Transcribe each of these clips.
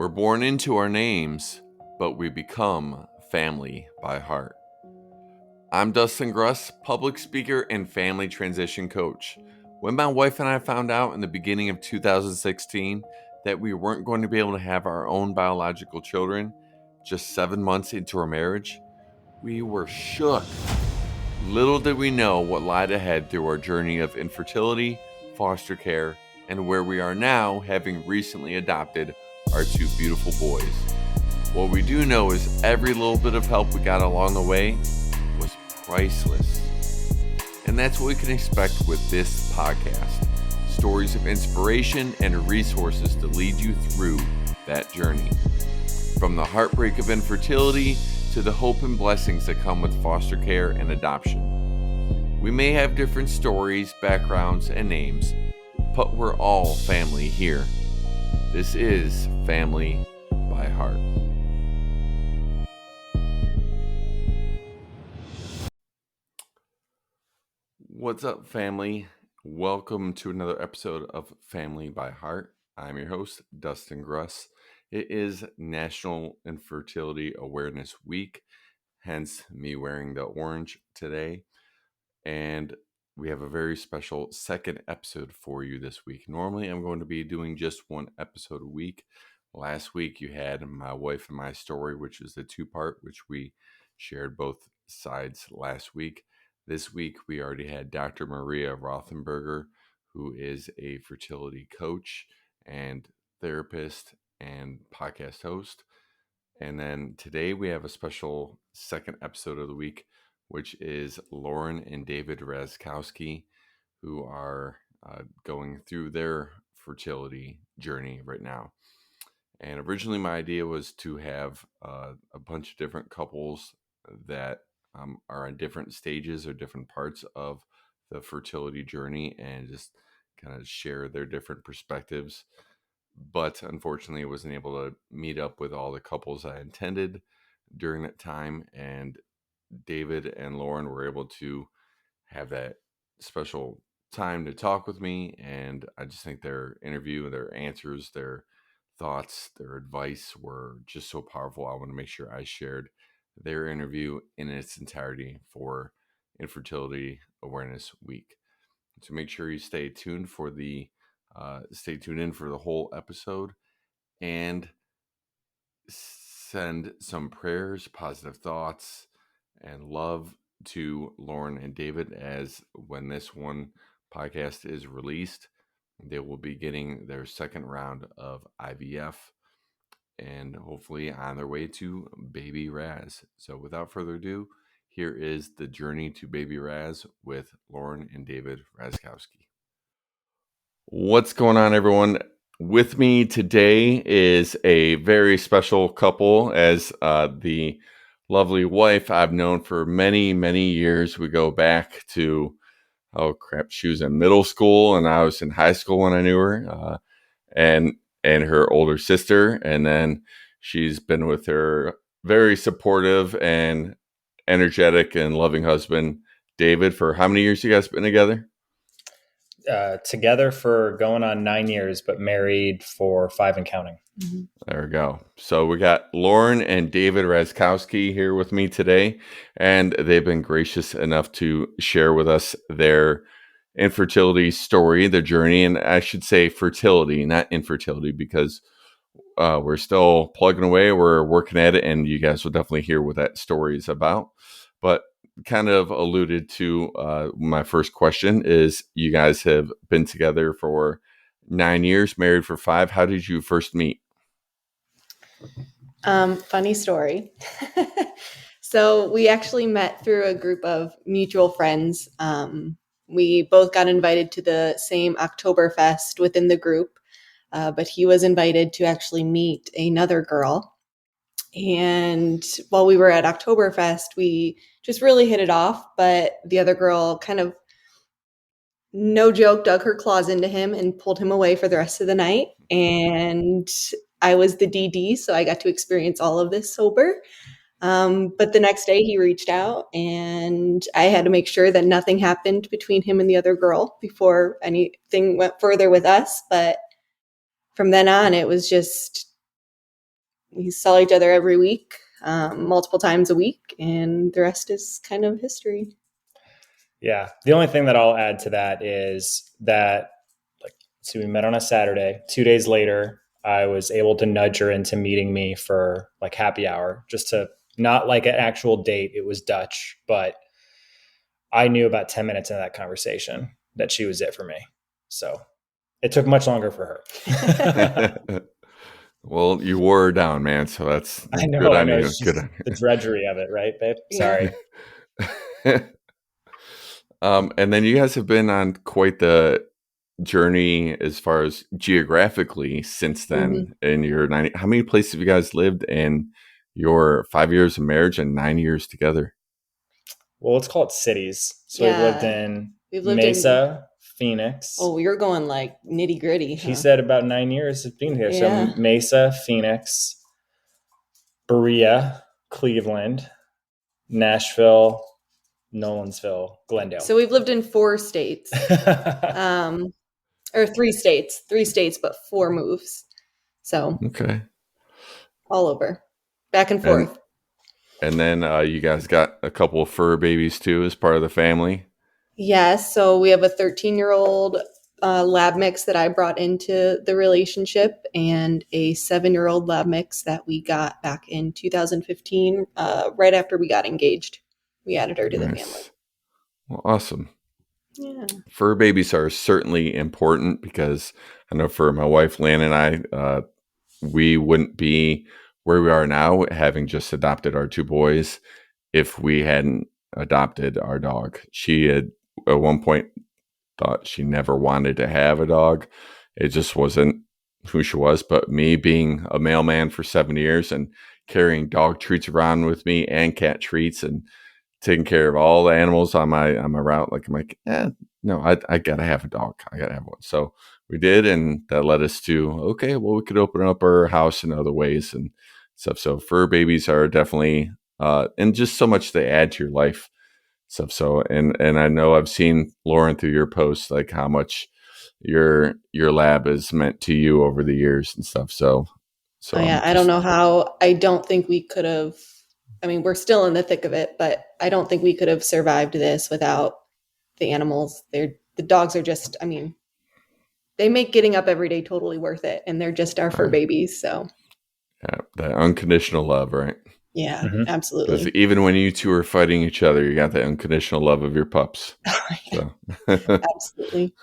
We're born into our names, but we become family by heart. I'm Dustin Gruss, public speaker and family transition coach. When my wife and I found out in the beginning of 2016 that we weren't going to be able to have our own biological children just 7 months into our marriage, we were shook. Little did we know what lied ahead through our journey of infertility, foster care, and where we are now, having recently adopted our two beautiful boys. What we do know is every little bit of help we got along the way was priceless. And that's what we can expect with this podcast. Stories of inspiration and resources to lead you through that journey. From the heartbreak of infertility to the hope and blessings that come with foster care and adoption. We may have different stories, backgrounds, and names, but we're all family here. This is Family by Heart. What's up, family? Welcome to another episode of Family by Heart. I'm your host, Dustin Gruss. It is National Infertility Awareness Week, hence me wearing the orange today. And we have a very special second episode for you this week. Normally, I'm going to be doing just one episode a week. Last week, you had my wife and my story, which is the two-part, which we shared both sides last week. This week, we already had Dr. Maria Rothenberger, who is a fertility coach and therapist and podcast host. And then today we have a special second episode of the week, which is Lauren and David Raczkowski, who are going through their fertility journey right now. And originally my idea was to have a bunch of different couples that are in different stages or different parts of the fertility journey and just kind of share their different perspectives. But unfortunately, I wasn't able to meet up with all the couples I intended during that time. And David and Lauren were able to have that special time to talk with me. And I just think their interview, their answers, their thoughts, their advice were just so powerful. I want to make sure I shared their interview in its entirety for Infertility Awareness Week. So make sure you stay tuned in for the whole episode and send some prayers, positive thoughts, and love to Lauren and David, as when this one podcast is released, they will be getting their second round of IVF and hopefully on their way to Baby Razz. So without further ado, here is the journey to Baby Razz with Lauren and David Raczkowski. What's going on, everyone? With me today is a very special couple, as the lovely wife I've known for many, many years. We go back to, she was in middle school and I was in high school when I knew her, and her older sister. And then she's been with her very supportive and energetic and loving husband, David, for how many years you guys been together? Together for going on 9 years, but married for 5 and counting. Mm-hmm. There we go. So we got Lauren and David Raczkowski here with me today, and they've been gracious enough to share with us their infertility story, their journey, and I should say fertility, not infertility, because we're still plugging away, we're working at it, and you guys will definitely hear what that story is about. But kind of alluded to my first question is, you guys have been together for 9 years, married for 5. How did you first meet? Funny story. So we actually met through a group of mutual friends. We both got invited to the same Oktoberfest within the group, but he was invited to actually meet another girl. And while we were at Oktoberfest, we just really hit it off. But the other girl kind of, no joke, dug her claws into him and pulled him away for the rest of the night. And I was the DD, so I got to experience all of this sober. But the next day he reached out and I had to make sure that nothing happened between him and the other girl before anything went further with us. But from then on, it was just we saw each other every week, multiple times a week, and the rest is kind of history. Yeah. The only thing that I'll add to that is that, so we met on a Saturday. 2 days later, I was able to nudge her into meeting me for like happy hour, just to not like an actual date. It was Dutch, but I knew about 10 minutes into that conversation that she was it for me. So it took much longer for her. Well, you wore her down, man. So that's I know. good on It's you. just Good on the drudgery of it, right, babe? Sorry. And then you guys have been on quite the journey as far as geographically since then. In your 90, how many places have you guys lived in your 5 years of marriage and 9 years together? Well, let's call it cities. So we've lived in Mesa, Phoenix. Oh, you're going like nitty gritty. She said about 9 years of being here. Yeah. So Mesa, Phoenix, Berea, Cleveland, Nashville, Nolensville, Glendale. So we've lived in 4 states, or 3 states, but 4 moves. So okay, all over, back and forth. And then you guys got a couple of fur babies too as part of the family. Yes. So we have a 13-year-old lab mix that I brought into the relationship, and a 7-year-old lab mix that we got back in 2015, right after we got engaged. We added her to the family. Well, awesome. Yeah. Fur babies are certainly important because I know for my wife, Lan, and I, we wouldn't be where we are now, having just adopted our 2 boys, if we hadn't adopted our dog. She had at one point thought she never wanted to have a dog. It just wasn't who she was. But me being a mailman for 7 years and carrying dog treats around with me and cat treats and taking care of all the animals on my route, I'm like, no, I gotta have a dog. I gotta have one. So we did, and that led us to, okay, well, we could open up our house in other ways and stuff. So fur babies are definitely and just so much they add to your life stuff. So and I know I've seen, Lauren, through your posts, like how much your lab has meant to you over the years and stuff. So I don't know how. I don't think we could have. I mean, we're still in the thick of it, but I don't think we could have survived this without the animals. The dogs are just, I mean, they make getting up every day totally worth it, and they're just our fur babies. So yeah, that unconditional love, right? Yeah, absolutely. Because even when you two are fighting each other, you got the unconditional love of your pups. So. Absolutely.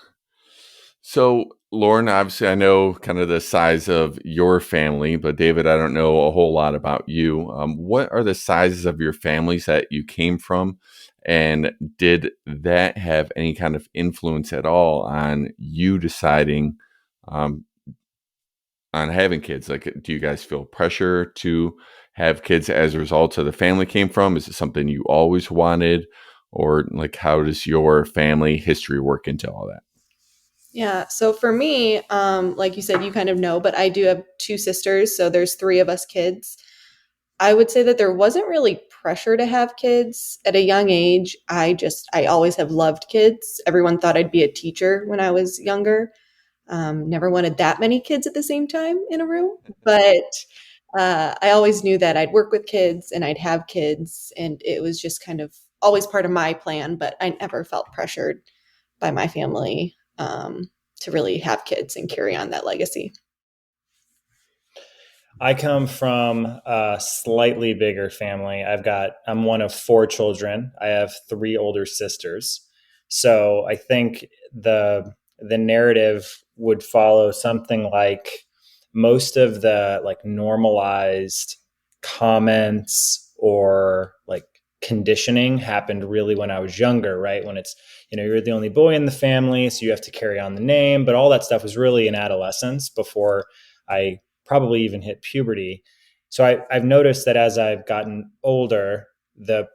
So, Lauren, obviously, I know kind of the size of your family, but David, I don't know a whole lot about you. What are the sizes of your families that you came from? And did that have any kind of influence at all on you deciding on having kids? Like, do you guys feel pressure to have kids as a result of the family came from? Is it something you always wanted? Or like, how does your family history work into all that? Yeah. So for me, like you said, you kind of know, but I do have 2 sisters. So there's 3 of us kids. I would say that there wasn't really pressure to have kids at a young age. I always have loved kids. Everyone thought I'd be a teacher when I was younger. Never wanted that many kids at the same time in a room, but I always knew that I'd work with kids and I'd have kids, and it was just kind of always part of my plan, but I never felt pressured by my family to really have kids and carry on that legacy. I come from a slightly bigger family. I'm one of 4 children. I have 3 older sisters. So I think the narrative would follow something like most of the like normalized comments or like conditioning happened really when I was younger, right? When it's, you're the only boy in the family, so you have to carry on the name, but all that stuff was really in adolescence before I probably even hit puberty. So I've noticed that as I've gotten older, the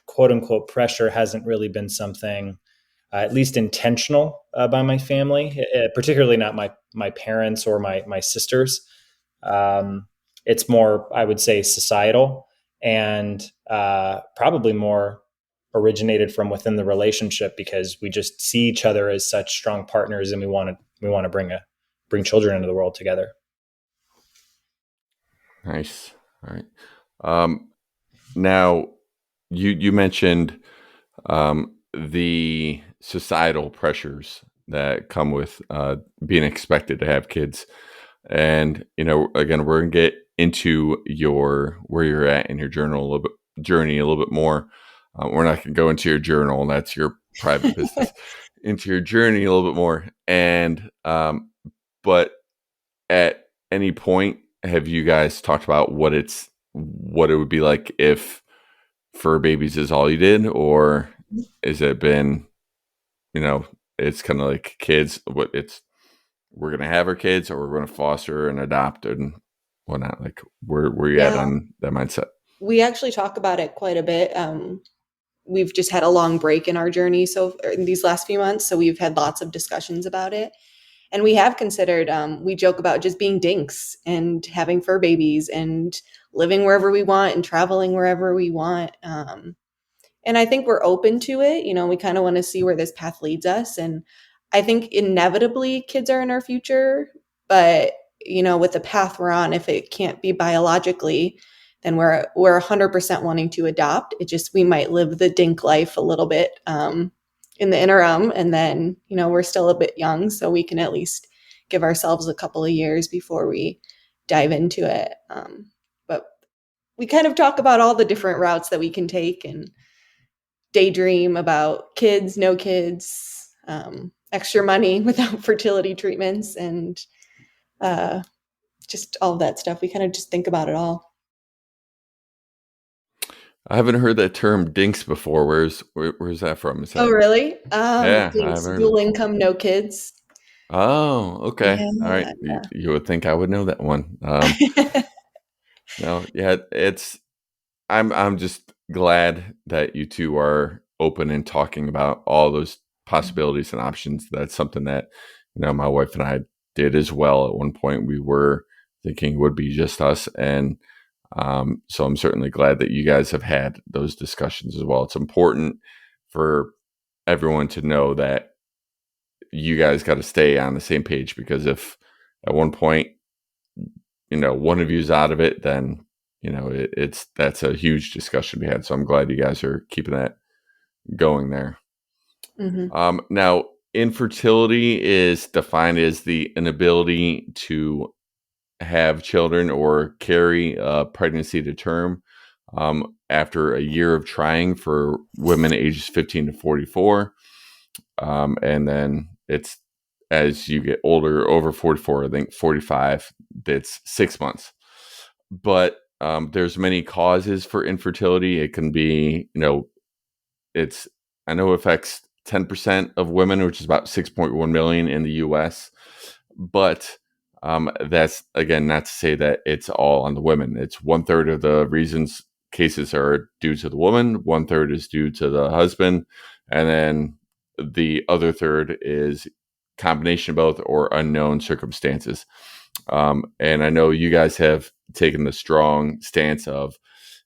quote unquote pressure hasn't really been something at least intentional by my family, particularly not my parents or my sisters. It's more, I would say, societal and probably more originated from within the relationship, because we just see each other as such strong partners, and we want to bring children into the world together. Nice. All right. Now you mentioned the societal pressures that come with being expected to have kids. And, again, we're going to get into where you're at in your journey a little bit more. We're not going to go into your journal, and that's your private business, into your journey a little bit more. And, but at any point, have you guys talked about what it would be like if fur babies is all you did, or has it been, it's kind of like kids, we're going to have our kids, or we're going to foster and adopt and whatnot? Like, where you at on that mindset? We actually talk about it quite a bit. We've just had a long break in our journey. So in these last few months, so we've had lots of discussions about it. And we have considered, we joke about just being dinks and having fur babies and living wherever we want and traveling wherever we want. And I think we're open to it. We kind of want to see where this path leads us. And I think inevitably kids are in our future, but with the path we're on, if it can't be biologically, then we're 100% wanting to adopt. It just, we might live the dink life a little bit in the interim. And then, we're still a bit young, so we can at least give ourselves a couple of years before we dive into it. But we kind of talk about all the different routes that we can take and daydream about kids, no kids, extra money without fertility treatments, and just all of that stuff. We kind of just think about it all. I haven't heard that term dinks before. Where's that from? Oh, really? Yeah, dinks, I haven't heard dual income, no kids. Oh, okay. Yeah, All right. yeah. You would think I would know that one. No, yeah, I'm just glad that you two are open and talking about all those possibilities and options. That's something that, my wife and I did as well. At one point, we were thinking it would be just us. And so I'm certainly glad that you guys have had those discussions as well. It's important for everyone to know that you guys got to stay on the same page, because if at one point, one of you's out of it, then, that's a huge discussion to be had. So I'm glad you guys are keeping that going there. Mm-hmm. Now, infertility is defined as the inability to have children or carry a pregnancy to term after a year of trying for women ages 15 to 44. And then it's, as you get older, over 44, I think 45, that's 6 months. But there's many causes for infertility. It can be, I know it affects 10% of women, which is about 6.1 million in the US. But that's, again, not to say that it's all on the women. It's 1/3 of the reasons cases are due to the woman, 1/3 is due to the husband, and then the other third is combination of both or unknown circumstances. And I know you guys have taken the strong stance of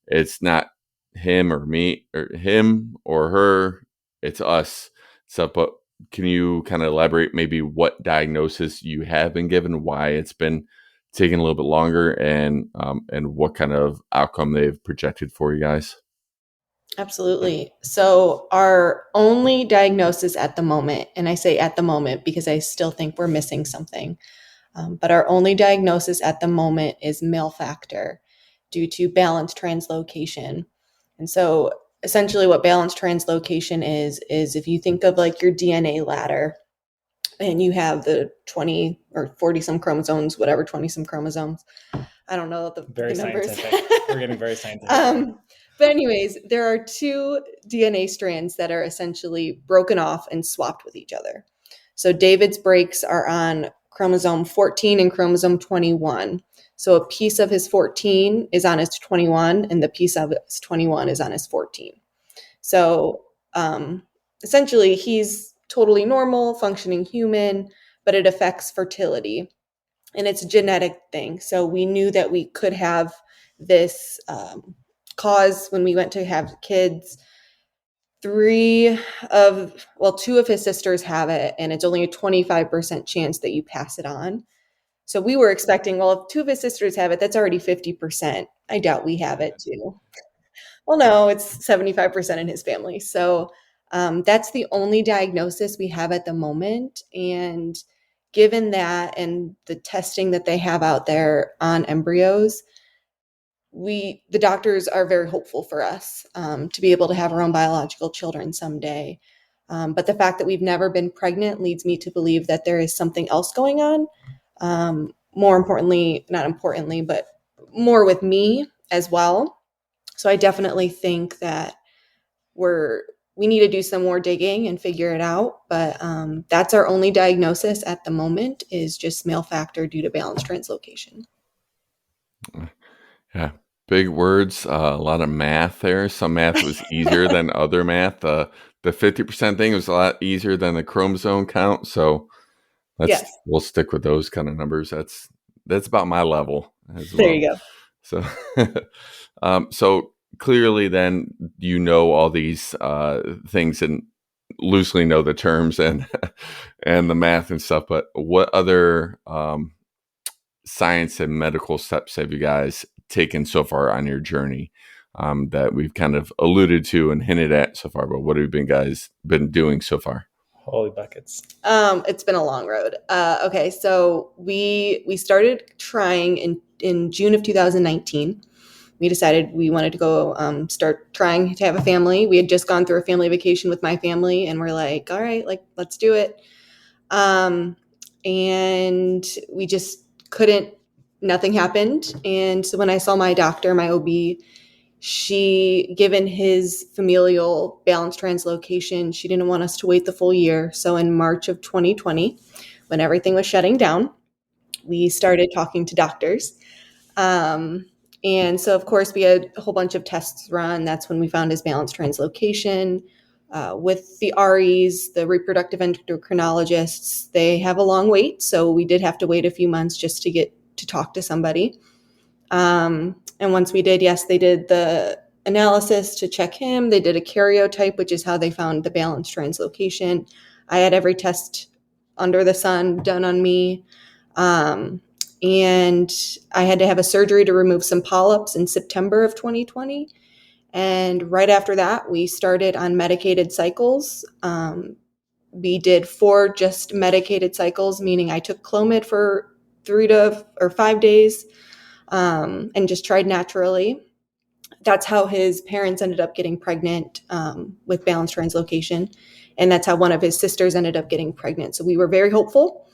it's not him or me or him or her, it's us. So, but can you kind of elaborate maybe what diagnosis you have been given, why it's been taking a little bit longer, and what kind of outcome they've projected for you guys? Absolutely. So our only diagnosis at the moment, and I say at the moment because I still think we're missing something, but our only diagnosis at the moment is male factor due to balanced translocation. And so essentially what balanced translocation is if you think of like your DNA ladder and you have the 20 or 40 some chromosomes, whatever, 20 some chromosomes. I don't know the numbers. Scientific. We're getting very scientific. But anyways, there are two DNA strands that are essentially broken off and swapped with each other. So David's breaks are on chromosome 14 and chromosome 21. So a piece of his 14 is on his 21 and the piece of his 21 is on his 14. So essentially he's totally normal, functioning human, but it affects fertility. And it's a genetic thing. So we knew that we could have this cause when we went to have kids. Two of his sisters have it, and it's only a 25% chance that you pass it on. So we were expecting, well, if two of his sisters have it, that's already 50%. I doubt we have it too. Well, no, it's 75% in his family. So that's the only diagnosis we have at the moment. And given that and the testing that they have out there on embryos, the doctors are very hopeful for us to be able to have our own biological children someday. But the fact that we've never been pregnant leads me to believe that there is something else going on. More importantly, not importantly, but more with me as well. So I definitely think that we need to do some more digging and figure it out. But that's our only diagnosis at the moment, is just male factor due to balanced translocation. Yeah, big words, a lot of math there. Some math was easier than other math. The 50% thing was a lot easier than the chromosome count. So we'll stick with those kind of numbers. That's about my level as well. There you go. So, so clearly then all these things and loosely know the terms and and the math and stuff. But what other science and medical steps have you guys taken so far on your journey that we've kind of alluded to and hinted at so far? But what have you guys been doing so far? Holy buckets. It's been a long road. Okay, so we started trying in June of 2019. We decided we wanted to go start trying to have a family. We had just gone through a family vacation with my family, and we're like, all right, let's do it. And we just couldn't. Nothing happened. And so when I saw my doctor, my OB, given his familial balanced translocation, she didn't want us to wait the full year. So in March of 2020, when everything was shutting down, we started talking to doctors. And so, of course, we had a whole bunch of tests run. That's when we found his balanced translocation. With the REs, the reproductive endocrinologists, they have a long wait. So we did have to wait a few months just to get to talk to somebody. And once we did, yes, they did the analysis to check him. They did a karyotype, which is how they found the balanced translocation. I had every test under the sun done on me. And I had to have a surgery to remove some polyps in September of 2020. And right after that, we started on medicated cycles. We did 4 just medicated cycles, meaning I took Clomid for 3 to 5 days and just tried naturally. That's how his parents ended up getting pregnant with balanced translocation. And that's how one of his sisters ended up getting pregnant. So we were very hopeful.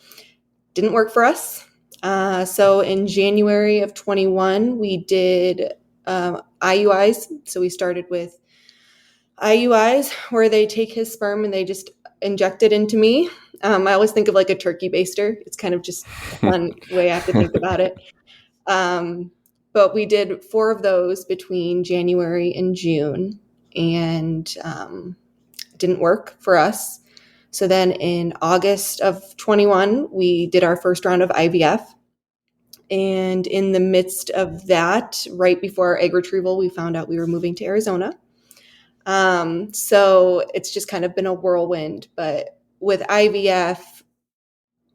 Didn't work for us. So in January of 21, we did IUIs. So we started with IUIs, where they take his sperm and they just inject it into me. I always think of like a turkey baster. It's kind of just a fun way I have to think about it. But we did 4 of those between January and June, and it didn't work for us. So then in August of 21, we did our first round of IVF. And in the midst of that, right before our egg retrieval, we found out we were moving to Arizona. So it's just kind of been a whirlwind. But with IVF,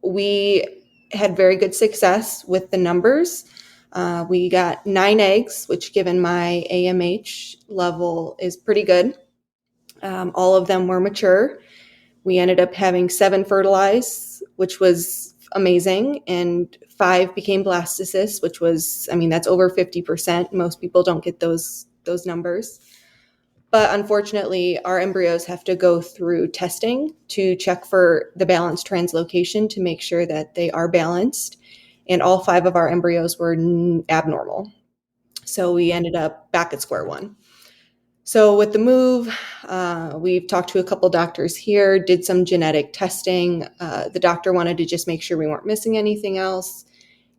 we had very good success with the numbers. We got 9 eggs, which given my AMH level is pretty good. All of them were mature. We ended up having 7 fertilized, which was amazing, and 5 became blastocysts, which was, that's over 50%. Most people don't get those numbers. But unfortunately, our embryos have to go through testing to check for the balanced translocation to make sure that they are balanced. And all 5 of our embryos were abnormal. So we ended up back at square one. So with the move, we've talked to a couple doctors here, did some genetic testing. The doctor wanted to just make sure we weren't missing anything else.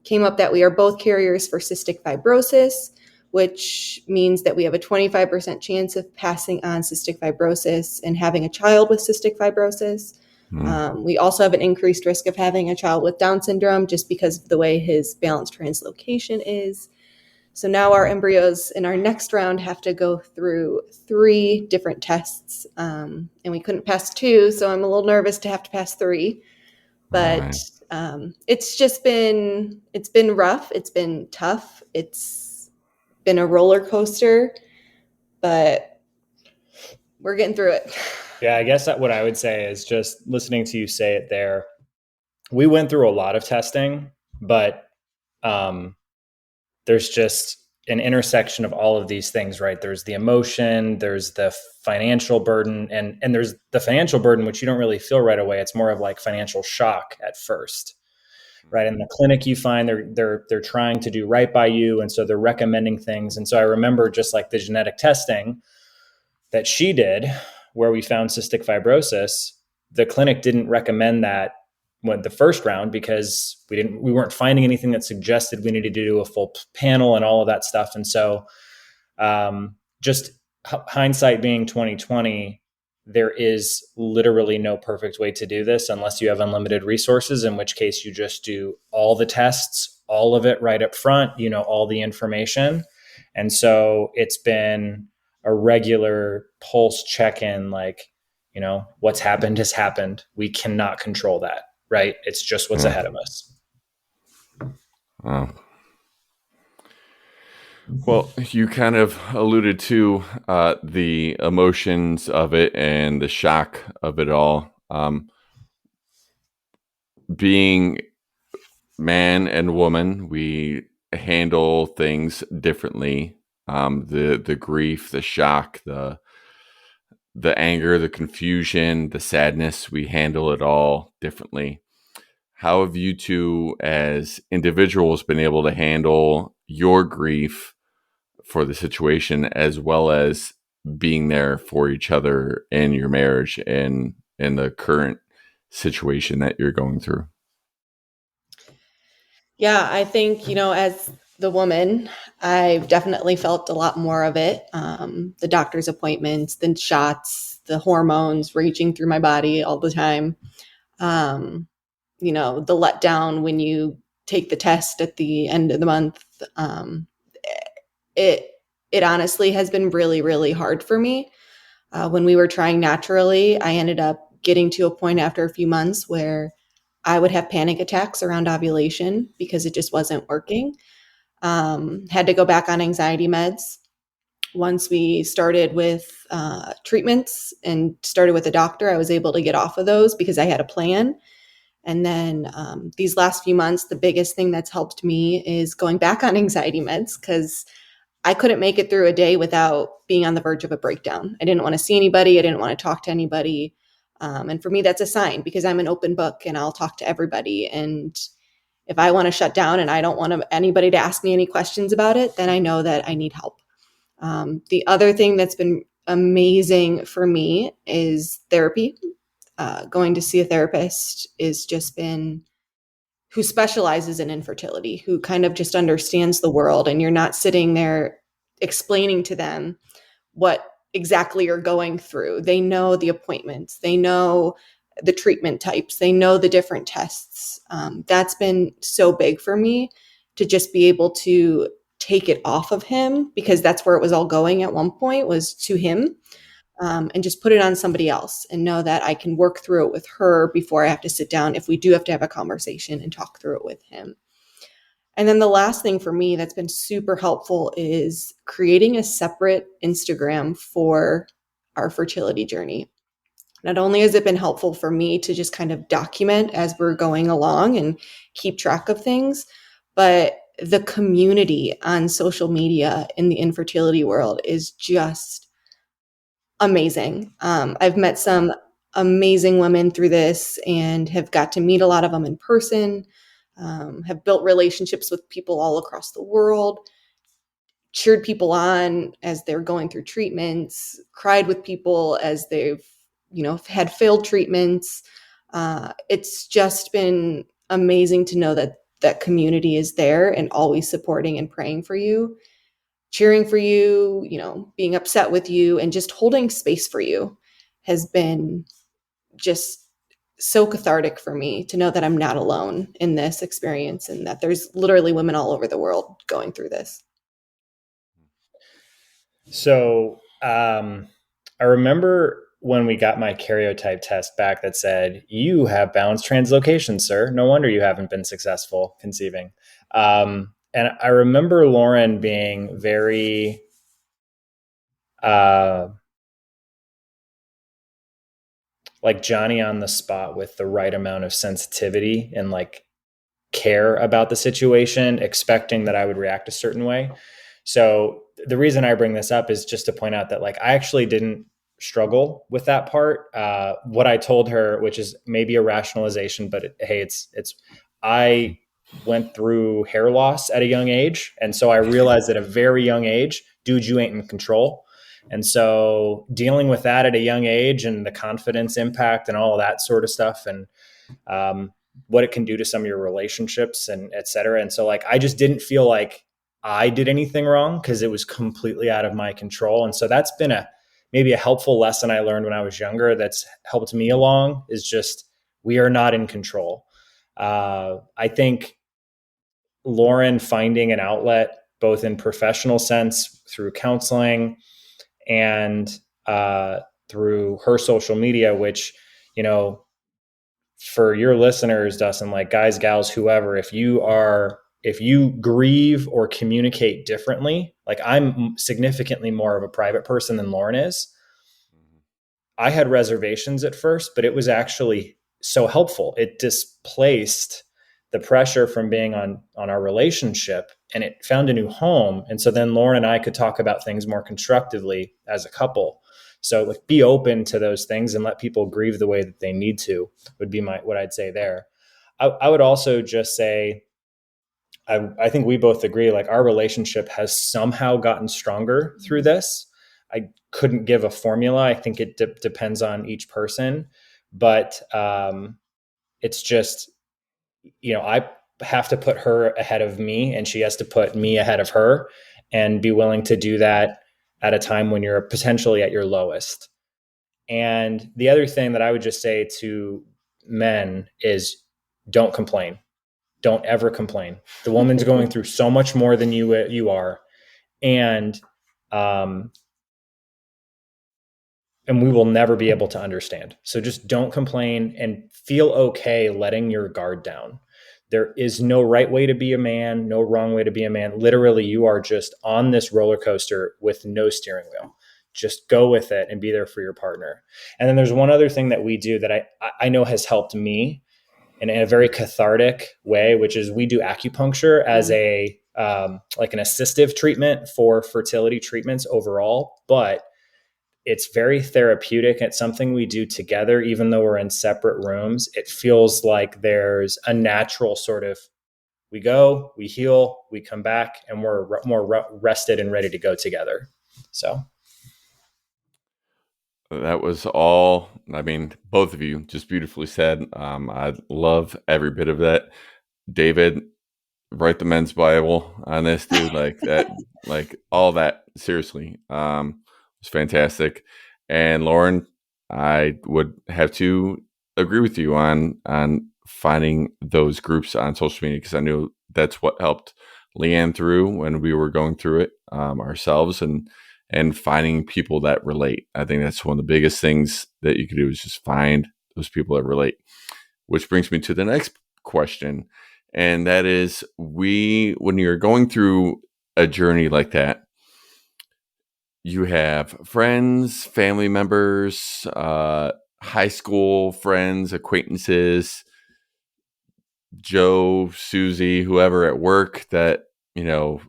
Came up that we are both carriers for cystic fibrosis, which means that we have a 25% chance of passing on cystic fibrosis and having a child with cystic fibrosis. We also have an increased risk of having a child with Down syndrome just because of the way his balanced translocation is. So now our embryos in our next round have to go through 3 different tests, and we couldn't pass 2, so I'm a little nervous to have to pass 3. But It's been rough. It's been tough. It's been a roller coaster, but we're getting through it. Yeah, I guess what I would say is, just listening to you say it there, we went through a lot of testing, but there's just an intersection of all of these things, right? There's the emotion, there's the financial burden, and there's the financial burden, which you don't really feel right away. It's more of like financial shock at first, right? In the clinic, you find they're trying to do right by you, and so they're recommending things. And so I remember, just like the genetic testing that she did, where we found cystic fibrosis, the clinic didn't recommend that when the first round, because we weren't finding anything that suggested we needed to do a full panel and all of that stuff. And so, just hindsight being 2020, there is literally no perfect way to do this unless you have unlimited resources, in which case you just do all the tests, all of it right up front, all the information. And so it's been a regular pulse check-in, like, what's happened has happened. We cannot control that, right? It's just what's ahead of us. Wow. Well, you kind of alluded to the emotions of it and the shock of it all. Being man and woman, we handle things differently. The grief, the shock, the anger, the confusion, the sadness, we handle it all differently. How have you two as individuals been able to handle your grief for the situation, as well as being there for each other in your marriage and in the current situation that you're going through? Yeah, I think, as the woman, I've definitely felt a lot more of it. The doctor's appointments, the shots, the hormones raging through my body all the time. The letdown when you take the test at the end of the month. It honestly has been really, really hard for me. When we were trying naturally, I ended up getting to a point after a few months where I would have panic attacks around ovulation because it just wasn't working. Had to go back on anxiety meds. Once we started with treatments and started with a doctor, I was able to get off of those because I had a plan. And then these last few months, the biggest thing that's helped me is going back on anxiety meds, because I couldn't make it through a day without being on the verge of a breakdown. I didn't want to see anybody. I didn't want to talk to anybody. And for me, that's a sign, because I'm an open book and I'll talk to everybody. And if I want to shut down and I don't want anybody to ask me any questions about it, then I know that I need help. The other thing that's been amazing for me is therapy. Going to see a therapist is just been who specializes in infertility, who kind of just understands the world, and you're not sitting there explaining to them what exactly you're going through. They know the appointments, they know the treatment types, they know the different tests. That's been so big for me, to just be able to take it off of him, because that's where it was all going at one point, was to him. And just put it on somebody else and know that I can work through it with her before I have to sit down, if we do have to have a conversation, and talk through it with him. And then the last thing for me that's been super helpful is creating a separate Instagram for our fertility journey. Not only has it been helpful for me to just kind of document as we're going along and keep track of things, but the community on social media in the infertility world is just amazing. I've met some amazing women through this and have got to meet a lot of them in person, have built relationships with people all across the world, cheered people on as they're going through treatments, cried with people as they've, had failed treatments. It's just been amazing to know that that community is there and always supporting and praying for you, cheering for you, being upset with you, and just holding space for you has been just so cathartic for me, to know that I'm not alone in this experience, and that there's literally women all over the world going through this. So I remember when we got my karyotype test back that said, you have balanced translocation, sir. No wonder you haven't been successful conceiving. And I remember Lauren being very, like Johnny on the spot with the right amount of sensitivity and like care about the situation, expecting that I would react a certain way. So the reason I bring this up is just to point out that like I actually didn't struggle with that part. What I told her, which is maybe a rationalization, but it's I went through hair loss at a young age, and so I realized at a very young age, dude, you ain't in control. And so dealing with that at a young age and the confidence impact and all of that sort of stuff, and what it can do to some of your relationships and et cetera. And so like, I just didn't feel like I did anything wrong because it was completely out of my control. And so that's been maybe a helpful lesson I learned when I was younger that's helped me along, is just, we are not in control. I think Lauren finding an outlet, both in professional sense through counseling and through her social media, which, you know, for your listeners, Dustin, like guys, gals, whoever, if you grieve or communicate differently, like I'm significantly more of a private person than Lauren is. I had reservations at first, but it was actually so helpful. It displaced the pressure from being on our relationship, and it found a new home. And so then Lauren and I could talk about things more constructively as a couple. So like, be open to those things and let people grieve the way that they need to, would be what I'd say there. I would also just say, I think we both agree, like our relationship has somehow gotten stronger through this. I couldn't give a formula. I think it depends on each person, but it's just, you know, I have to put her ahead of me and she has to put me ahead of her, and be willing to do that at a time when you're potentially at your lowest. And the other thing that I would just say to men is, don't complain. Don't ever complain. The woman's going through so much more than you are. And we will never be able to understand. So just don't complain and feel okay letting your guard down. There is no right way to be a man, no wrong way to be a man. Literally, you are just on this roller coaster with no steering wheel. Just go with it and be there for your partner. And then there's one other thing that we do that I know has helped me in a very cathartic way, which is we do acupuncture as a like an assistive treatment for fertility treatments overall, but it's very therapeutic. It's something we do together, even though we're in separate rooms. It feels like there's a natural sort of, we go, we heal, we come back, and we're more rested and ready to go together. So that was all, I mean, both of you just beautifully said. I love every bit of that. David, write the men's Bible on this, dude. Like that, like all that. Seriously, it's fantastic. And Lauren, I would have to agree with you on finding those groups on social media, because I knew that's what helped Leanne through when we were going through it ourselves, and finding people that relate. I think that's one of the biggest things that you can do, is just find those people that relate. Which brings me to the next question. And that is, when you're going through a journey like that, you have friends, family members, high school friends, acquaintances, Joe, Susie, whoever at work that, you know,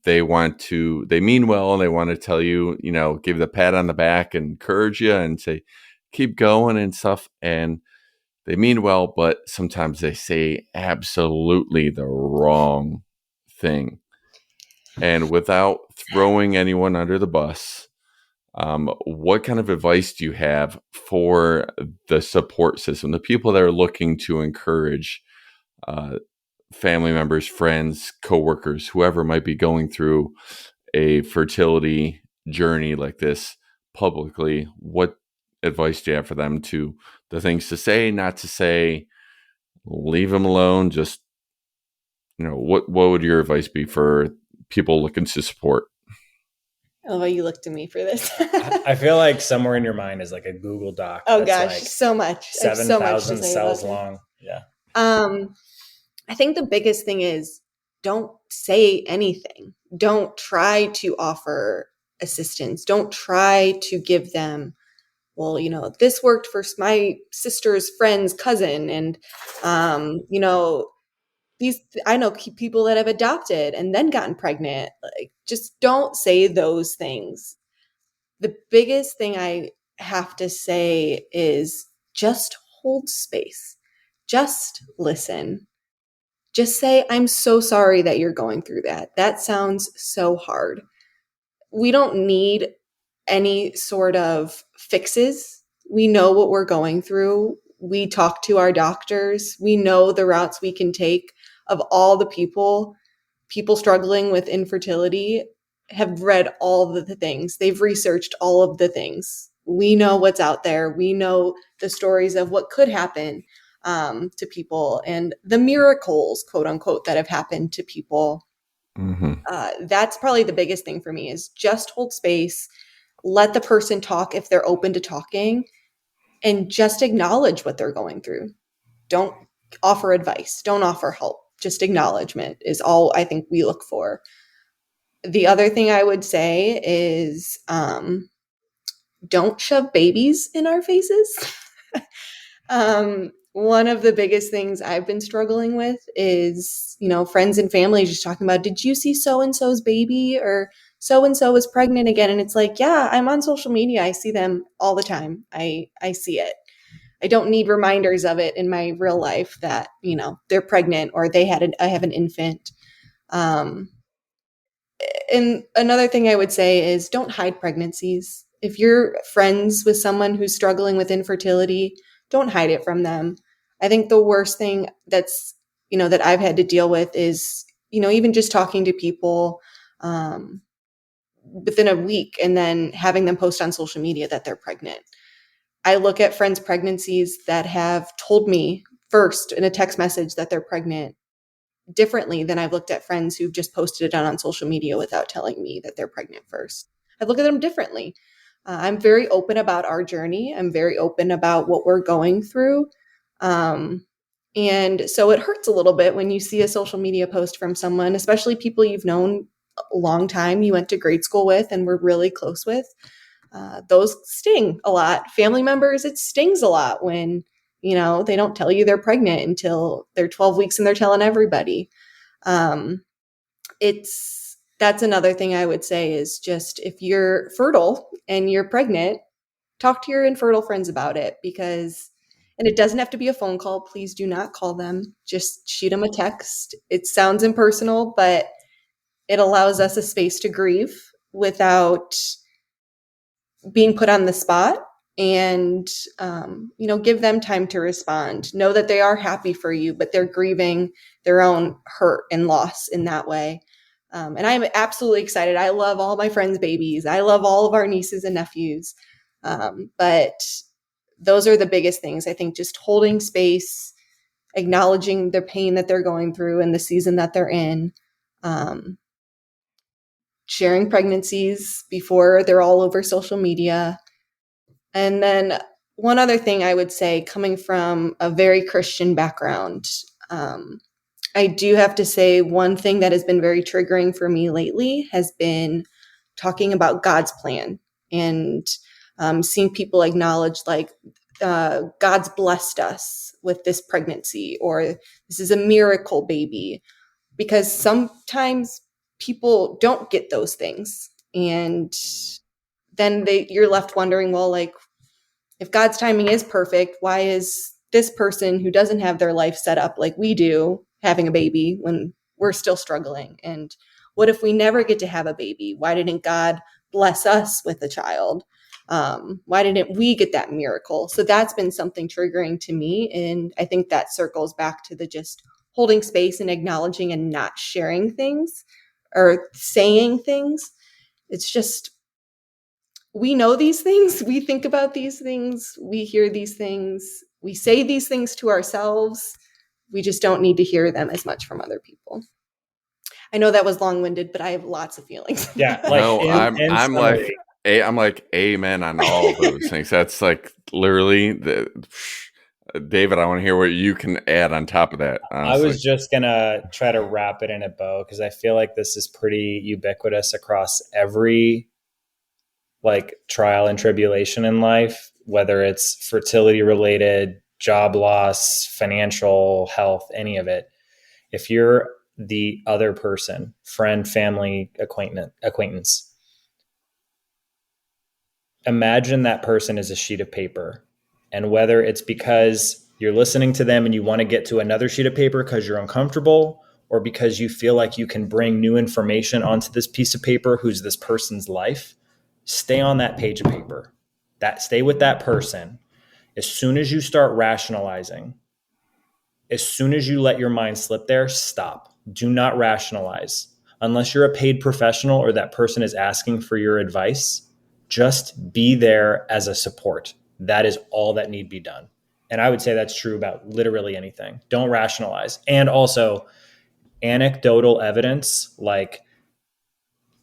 they mean well, and they want to tell you, you know, give the pat on the back and encourage you and say, keep going and stuff. And they mean well, but sometimes they say absolutely the wrong thing. And without throwing anyone under the bus, what kind of advice do you have for the support system, the people that are looking to encourage family members, friends, coworkers, whoever might be going through a fertility journey like this publicly? What advice do you have for them, to the things to say, not to say, leave them alone? Just, you know, what would your advice be for people looking to support? I love how you looked to me for this. I feel like somewhere in your mind is like a Google Doc. Oh gosh, like so much. 7,000 cells long. Yeah. I think the biggest thing is don't say anything. Don't try to offer assistance. Don't try to give them, well, this worked for my sister's friend's cousin. And, I know people that have adopted and then gotten pregnant. Like, just don't say those things. The biggest thing I have to say is just hold space. Just listen. Just say, I'm so sorry that you're going through that. That sounds so hard. We don't need any sort of fixes. We know what we're going through. We talk to our doctors. We know the routes we can take. Of all the people struggling with infertility have read all of the things. They've researched all of the things. We know what's out there. We know the stories of what could happen to people and the miracles, quote unquote, that have happened to people. Mm-hmm. That's probably the biggest thing for me is just hold space, let the person talk if they're open to talking, and just acknowledge what they're going through. Don't offer advice. Don't offer help. Just acknowledgement is all I think we look for. The other thing I would say is don't shove babies in our faces. One of the biggest things I've been struggling with is, friends and family just talking about, did you see so-and-so's baby, or so-and-so is pregnant again? And it's like, yeah, I'm on social media. I see them all the time. I see it. I don't need reminders of it in my real life that, they're pregnant or I have an infant. And another thing I would say is don't hide pregnancies. If you're friends with someone who's struggling with infertility, don't hide it from them. I think the worst thing that's, that I've had to deal with is, even just talking to people within a week and then having them post on social media that they're pregnant. I look at friends' pregnancies that have told me first in a text message that they're pregnant differently than I've looked at friends who've just posted it on social media without telling me that they're pregnant first. I look at them differently. I'm very open about our journey. I'm very open about what we're going through. And so it hurts a little bit when you see a social media post from someone, especially people you've known a long time, you went to grade school with and were really close with. Those sting a lot. Family members, it stings a lot when, they don't tell you they're pregnant until they're 12 weeks and they're telling everybody. That's another thing I would say is just if you're fertile and you're pregnant, talk to your infertile friends about it and it doesn't have to be a phone call. Please do not call them. Just shoot them a text. It sounds impersonal, but it allows us a space to grieve without being put on the spot and, give them time to respond. Know that they are happy for you, but they're grieving their own hurt and loss in that way. And I'm absolutely excited. I love all my friends' babies. I love all of our nieces and nephews. But those are the biggest things. I think just holding space, acknowledging the pain that they're going through and the season that they're in, sharing pregnancies before they're all over social media. And then one other thing I would say, coming from a very Christian background, I do have to say one thing that has been very triggering for me lately has been talking about God's plan and seeing people acknowledge like God's blessed us with this pregnancy or this is a miracle baby, because sometimes people don't get those things. And then you're left wondering, well, like if God's timing is perfect, why is this person who doesn't have their life set up like we do having a baby when we're still struggling? And what if we never get to have a baby? Why didn't God bless us with a child? Why didn't we get that miracle? So that's been something triggering to me. And I think that circles back to the just holding space and acknowledging and not sharing things or saying things. It's just, we know these things. We think about these things. We hear these things. We say these things to ourselves. We just don't need to hear them as much from other people. I know that was long-winded, but I have lots of feelings. Yeah, like No, I'm summary, like amen on all of those things. That's like literally David, I want to hear what you can add on top of that. I Honestly. was just gonna try to wrap it in a bow because I feel like this is pretty ubiquitous across every like trial and tribulation in life, whether it's fertility related, job loss, financial health, any of it. If you're the other person, friend, family, acquaintance, imagine that person is a sheet of paper. And whether it's because you're listening to them and you want to get to another sheet of paper because you're uncomfortable, or because you feel like you can bring new information onto this piece of paper who's this person's life, stay on that page of paper. Stay with that person. As soon as you start rationalizing, as soon as you let your mind slip there, stop. Do not rationalize. Unless you're a paid professional or that person is asking for your advice, just be there as a support. That is all that need be done. And I would say that's true about literally anything. Don't rationalize. And also anecdotal evidence, like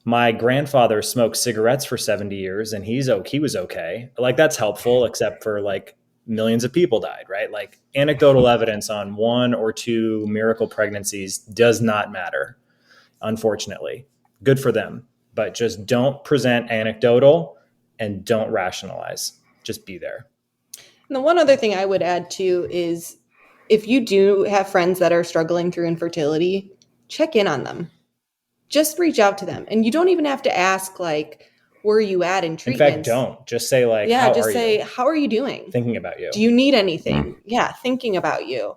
my grandfather smoked cigarettes for 70 years and he was okay. Like that's helpful, except for like millions of people died, right? Like anecdotal evidence on 1 or 2 miracle pregnancies does not matter, unfortunately. Good for them, but just don't present anecdotal and don't rationalize. Just be there. And the one other thing I would add too is if you do have friends that are struggling through infertility, check in on them. Just reach out to them. And you don't even have to ask like, where are you at in treatments? In fact, don't. Just say like, yeah, how just are say, you? how are you doing? Thinking about you. Do you need anything? Yeah, thinking about you.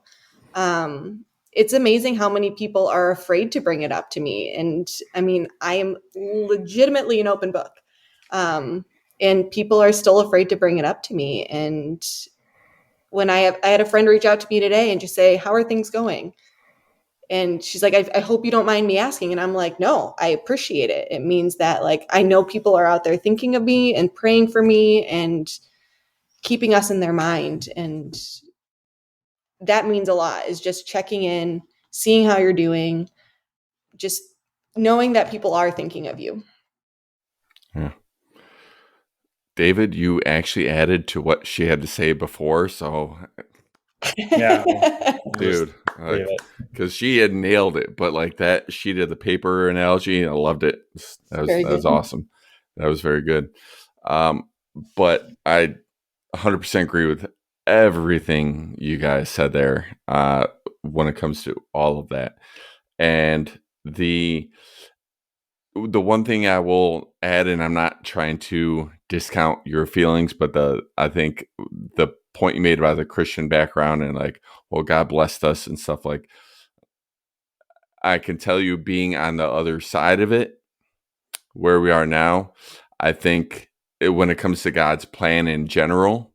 It's amazing how many people are afraid to bring it up to me. And I mean, I am legitimately an open book. And people are still afraid to bring it up to me. And when I had a friend reach out to me today and just say, how are things going? And she's like, I hope you don't mind me asking. And I'm like, no, I appreciate it. It means that like, I know people are out there thinking of me and praying for me and keeping us in their mind. And that means a lot, is just checking in, seeing how you're doing, just knowing that people are thinking of you. Yeah. David, you actually added to what she had to say before. So Yeah. dude, because she had nailed it, but like that sheet of the paper analogy, I loved it. That was awesome. That was very good. But I 100% agree with everything you guys said there when it comes to all of that. And the one thing I will add, and I'm not trying to discount your feelings, but I think the point you made about the Christian background and like, well, God blessed us and stuff, like, I can tell you, being on the other side of it, where we are now, I think when it comes to God's plan in general,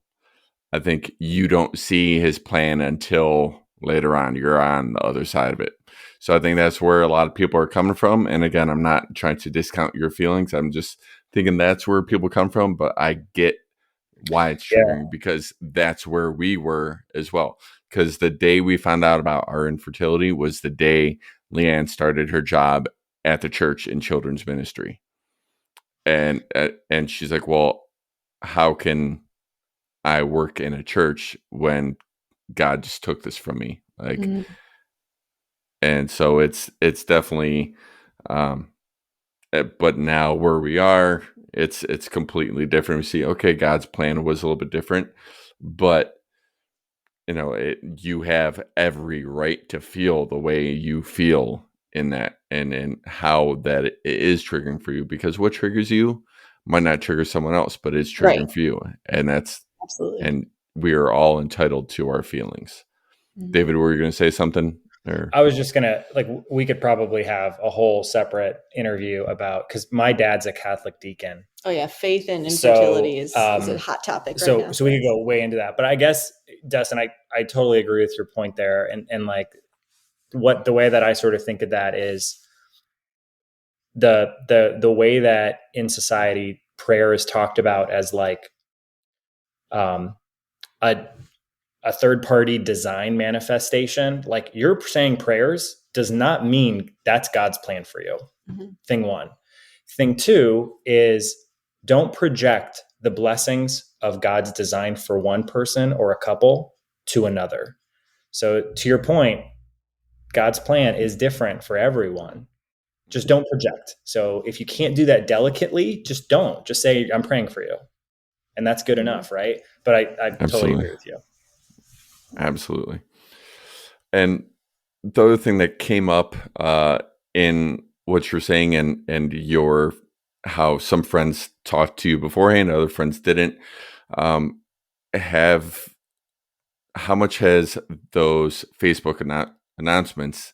I think you don't see his plan until later on. You're on the other side of it. So I think that's where a lot of people are coming from. And again, I'm not trying to discount your feelings. I'm just thinking that's where people come from. But I get why it's triggering, because that's where we were as well. Because the day we found out about our infertility was the day Leanne started her job at the church in children's ministry. And she's like, well, how can I work in a church when God just took this from me? Like, and so it's definitely, but now where we are, it's completely different. We see, okay, God's plan was a little bit different, but you know, you have every right to feel the way you feel in that, and how that it is triggering for you, because what triggers you might not trigger someone else, but it's triggering for you. And that's absolutely. And we are all entitled to our feelings. David, were you going to say something? Or? I was just going to, like, we could probably have a whole separate interview about, because my dad's a Catholic deacon. Oh yeah. Faith and infertility is a hot topic right now. So we could go way into that, but I guess, Dustin, I totally agree with your point there. And like the way that I sort of think of that is the way that in society prayer is talked about as like, a a third-party design manifestation. Like, you're saying prayers does not mean that's God's plan for you. Mm-hmm. Thing one. Thing two is, don't project the blessings of God's design for one person or a couple to another. So to your point, God's plan is different for everyone. Just don't project. So if you can't do that delicately, just don't. Just say, I'm praying for you. And that's good enough, right? But I totally agree with you. Absolutely. And the other thing that came up in what you're saying and your how some friends talked to you beforehand, other friends didn't, how much has those Facebook announcements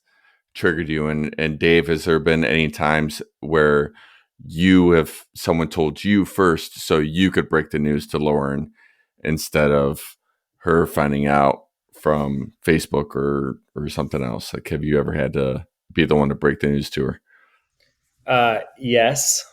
triggered you? And Dave, has there been any times where someone told you first so you could break the news to Lauren instead of her finding out from Facebook or something else? Like, have you ever had to be the one to break the news to her? Yes.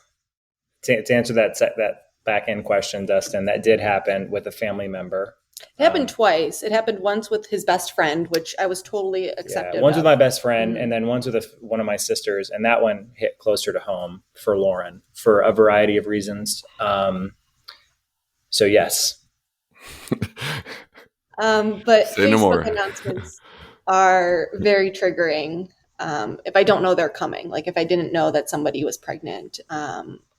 To answer that back end question, Dustin, that did happen with a family member. It happened twice. It happened once with his best friend, which I was totally accepting. Once with my best friend, mm-hmm. and then once with one of my sisters, and that one hit closer to home for Lauren for a variety of reasons. So yes. But Say no more. Facebook announcements are very triggering. If I don't know they're coming, like if I didn't know that somebody was pregnant,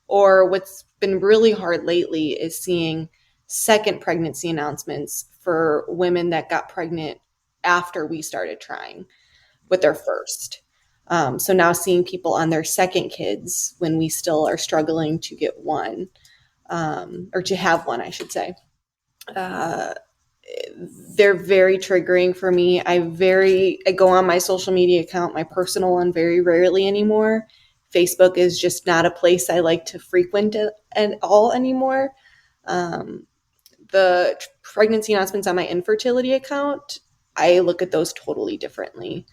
or what's been really hard lately is seeing second pregnancy announcements for women that got pregnant after we started trying with their first. So now seeing people on their second kids when we still are struggling to get one, or to have one, I should say. They're very triggering for me. I go on my social media account, my personal one, very rarely anymore. Facebook is just not a place I like to frequent at all anymore. The pregnancy announcements on my infertility account, I look at those totally differently.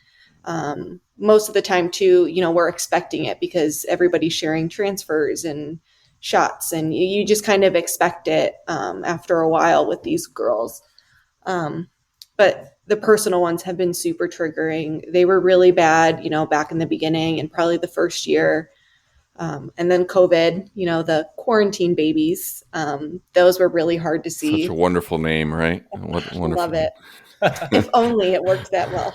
Most of the time too, we're expecting it because everybody's sharing transfers and shots, and you just kind of expect it after a while with these girls. But the personal ones have been super triggering. They were really bad, back in the beginning and probably the first year. And then COVID, the quarantine babies, those were really hard to see. Such a wonderful name, right? What wonderful. Love it. If only it worked that well.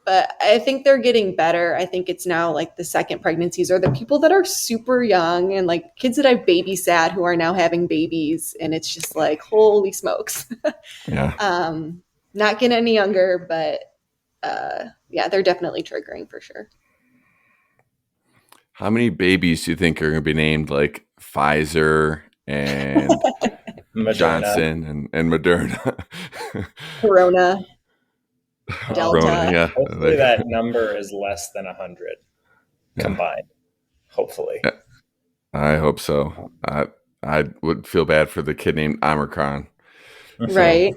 But I think they're getting better. I think it's now like the second pregnancies are the people that are super young and like kids that I've babysat who are now having babies. And it's just like, holy smokes. Yeah. Not getting any younger, but yeah, they're definitely triggering for sure. How many babies do you think are going to be named like Pfizer and Johnson and Moderna? Corona. Delta. Corona, yeah. Hopefully that number is less than 100 combined. Hopefully. Yeah. I hope so. I would feel bad for the kid named Omicron. Right.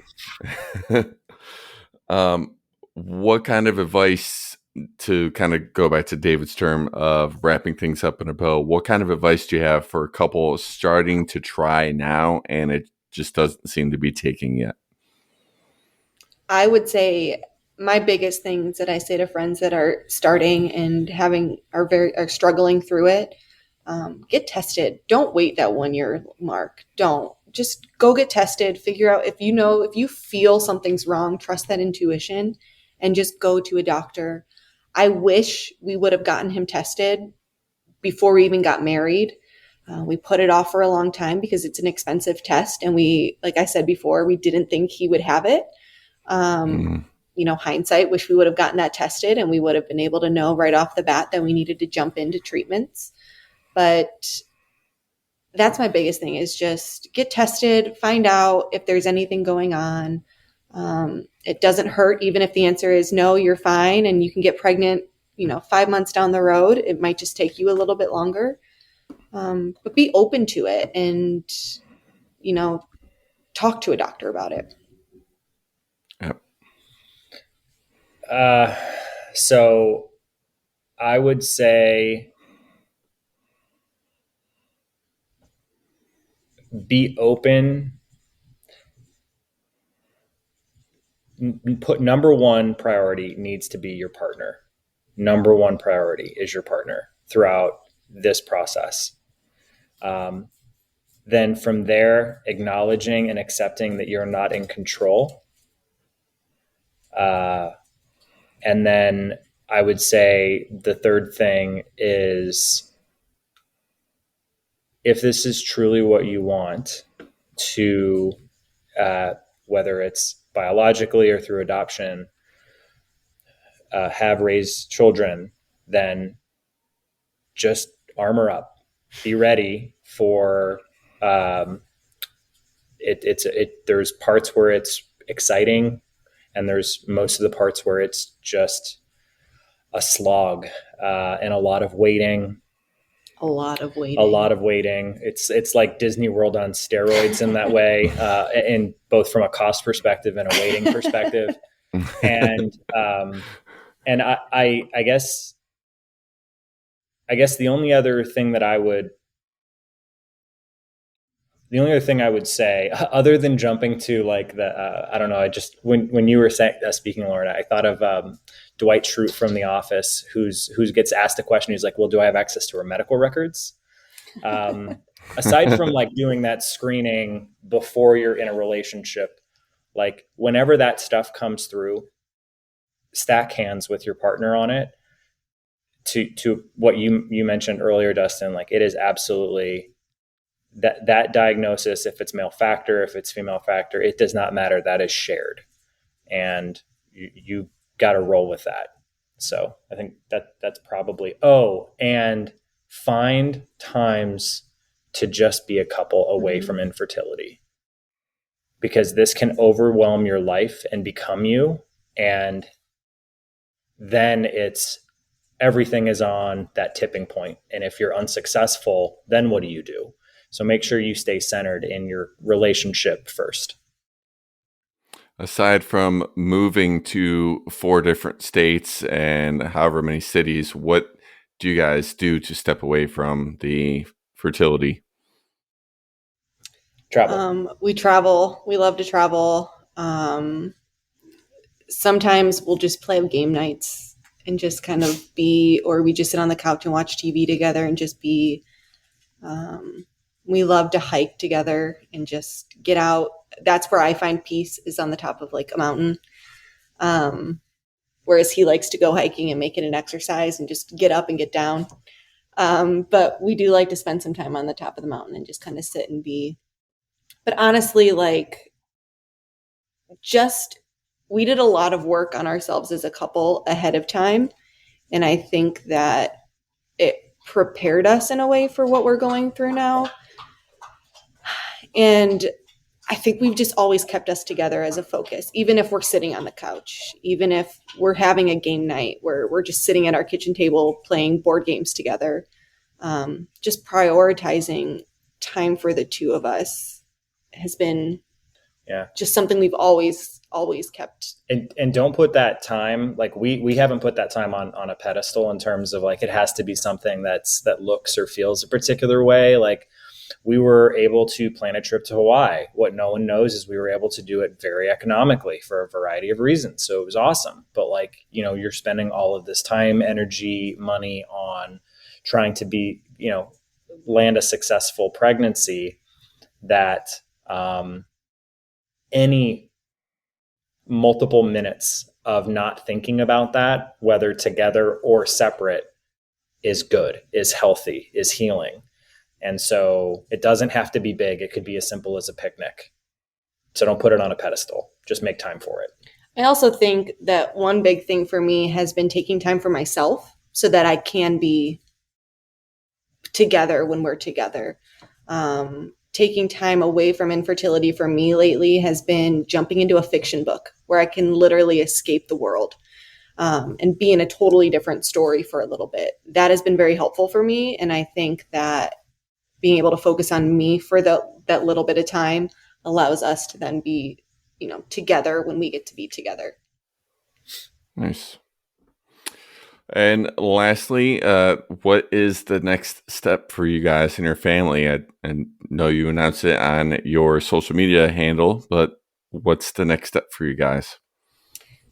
What kind of advice, to kind of go back to David's term of wrapping things up in a bow, what kind of advice do you have for a couple starting to try now and it just doesn't seem to be taking yet? I would say my biggest things that I say to friends that are starting and are struggling through it, get tested. Don't wait that 1 year mark. Don't. Just go get tested. Figure out if you feel something's wrong, trust that intuition and just go to a doctor. I wish we would have gotten him tested before we even got married. We put it off for a long time because it's an expensive test. And like I said before, we didn't think he would have it. Hindsight, wish we would have gotten that tested and we would have been able to know right off the bat that we needed to jump into treatments. But that's my biggest thing is just get tested, find out if there's anything going on. It doesn't hurt, even if the answer is no, you're fine and you can get pregnant, 5 months down the road. It might just take you a little bit longer. But be open to it and, talk to a doctor about it. Yep. So I would say be open put number one priority needs to be your partner. Number one priority is your partner throughout this process. Then from there, acknowledging and accepting that you're not in control. And then I would say the third thing is, if this is truly what you want to, whether it's biologically or through adoption, have raised children, then just armor up, be ready for, there's parts where it's exciting, and there's most of the parts where it's just a slog, and a lot of waiting. It's like Disney World on steroids in that way, and both from a cost perspective and a waiting perspective. And I guess the only other thing I would say, other than jumping to like I don't know, I just, when you were speaking, Lauren, I thought of Dwight Schrute from The Office, who gets asked a question. He's like, well, do I have access to her medical records? Aside from like doing that screening before you're in a relationship, like whenever that stuff comes through, stack hands with your partner on it. To what you mentioned earlier, Dustin, like it is absolutely that diagnosis, if it's male factor, if it's female factor, it does not matter. That is shared, and you got to roll with that. So I think that's probably, and find times to just be a couple away from infertility, because this can overwhelm your life and become you. And then everything is on that tipping point. And if you're unsuccessful, then what do you do? So make sure you stay centered in your relationship first. Aside from moving to 4 different states and however many cities, what do you guys do to step away from the fertility? Travel. We travel. We love to travel. Sometimes we'll just play game nights and just kind of or we just sit on the couch and watch TV together and just be. We love to hike together and just get out. That's where I find peace, is on the top of like a mountain. Whereas he likes to go hiking and make it an exercise and just get up and get down. But we do like to spend some time on the top of the mountain and just kind of sit and be. But honestly, like we did a lot of work on ourselves as a couple ahead of time. And I think that it prepared us in a way for what we're going through now. And I think we've just always kept us together as a focus, even if we're sitting on the couch, even if we're having a game night where we're just sitting at our kitchen table playing board games together. Just prioritizing time for the two of us has been just something we've always kept. And don't put that time, like we haven't put that time on a pedestal in terms of like it has to be something that looks or feels a particular way. Like we were able to plan a trip to Hawaii. What no one knows is we were able to do it very economically for a variety of reasons. So it was awesome. But like, you're spending all of this time, energy, money on trying to land a successful pregnancy that any multiple minutes of not thinking about that, whether together or separate, is good, is healthy, is healing. And so it doesn't have to be big. It could be as simple as a picnic. So don't put it on a pedestal. Just make time for it. I also think that one big thing for me has been taking time for myself so that I can be together when we're together. Taking time away from infertility for me lately has been jumping into a fiction book where I can literally escape the world and be in a totally different story for a little bit. That has been very helpful for me. And I think that being able to focus on me for that little bit of time allows us to then be, together when we get to be together. Nice. And lastly, what is the next step for you guys and your family? I know you announced it on your social media handle, but what's the next step for you guys?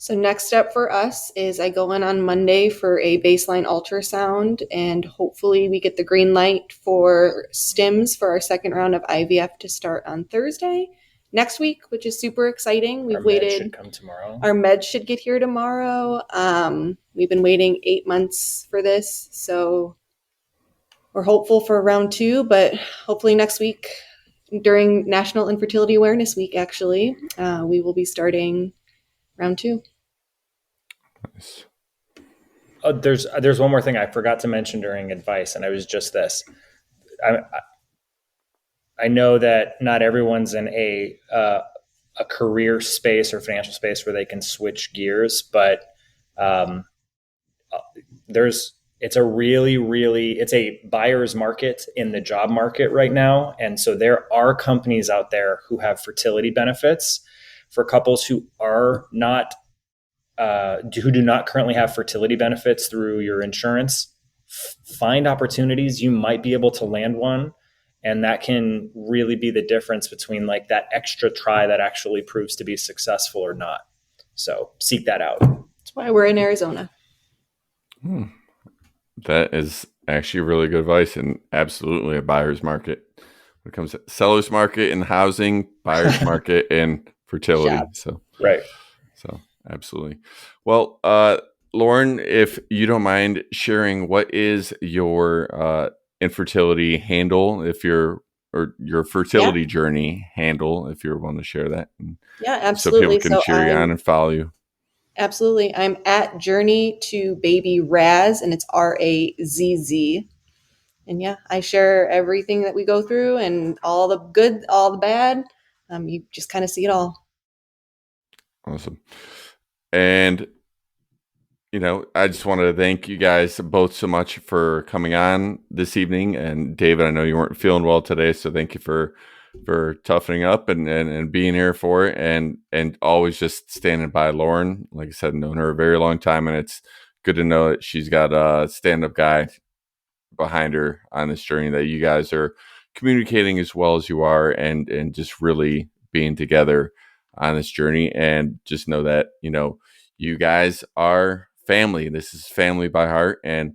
So next step for us is I go in on Monday for a baseline ultrasound, and hopefully we get the green light for stims for our second round of IVF to start on Thursday next week, which is super exciting. We've waited. Should come tomorrow. Our meds should get here tomorrow. We've been waiting 8 months for this, so we're hopeful for round 2, but hopefully next week during National Infertility Awareness Week, actually, we will be starting round 2. Nice. Oh, there's one more thing I forgot to mention during advice, and it was just this. I know that not everyone's in a career space or financial space where they can switch gears, but it's a buyer's market in the job market right now. And so there are companies out there who have fertility benefits for couples who are not, who do not currently have fertility benefits through your insurance. Find opportunities. You might be able to land one. And that can really be the difference between like that extra try that actually proves to be successful or not. So seek that out. That's why we're in Arizona. That is actually really good advice, and absolutely a buyer's market when it comes to seller's market in housing, buyer's market in fertility. Yeah. So right. So absolutely. Well, Lauren, if you don't mind sharing, what is your infertility handle, or your fertility journey handle, if you're willing to share that? Yeah, absolutely. So people can cheer you on and follow you. Absolutely. I'm at Journey to Baby Razz, and it's RAZZ. And yeah, I share everything that we go through and all the good, all the bad. You just kind of see it all. Awesome. And, I just wanted to thank you guys both so much for coming on this evening. And David, I know you weren't feeling well today, so thank you for toughening up and being here for it, and always just standing by Lauren. Like I said, known her a very long time, and it's good to know that she's got a stand-up guy behind her on this journey, that you guys are communicating as well as you are, and just really being together on this journey. And just know that, you guys are family. This is family by heart. And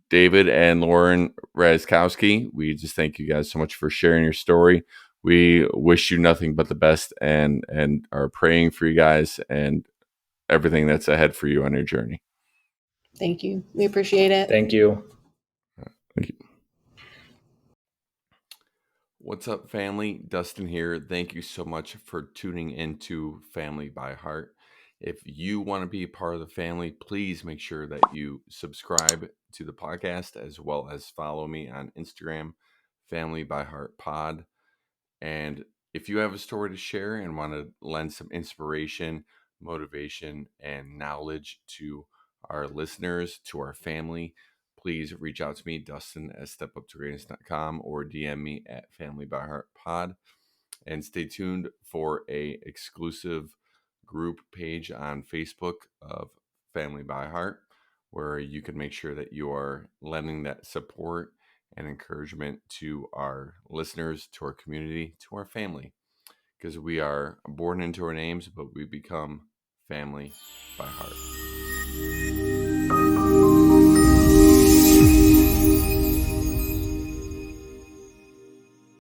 David and Lauren Raczkowski, we just thank you guys so much for sharing your story. We wish you nothing but the best, and are praying for you guys and everything that's ahead for you on your journey. Thank you. We appreciate it. Thank you. Thank you. What's up, family? Dustin here. Thank you so much for tuning into Family by Heart. If you want to be a part of the family, please make sure that you subscribe to the podcast, as well as follow me on Instagram, Family by Heart Pod. And if you have a story to share and want to lend some inspiration, motivation, and knowledge to our listeners, to our family, please reach out to me, Dustin at stepuptogreatness.com, or DM me at Family by Heart Pod. And stay tuned for a exclusive group page on Facebook of Family by Heart, where you can make sure that you are lending that support and encouragement to our listeners, to our community, to our family, because we are born into our names, but we become family by heart.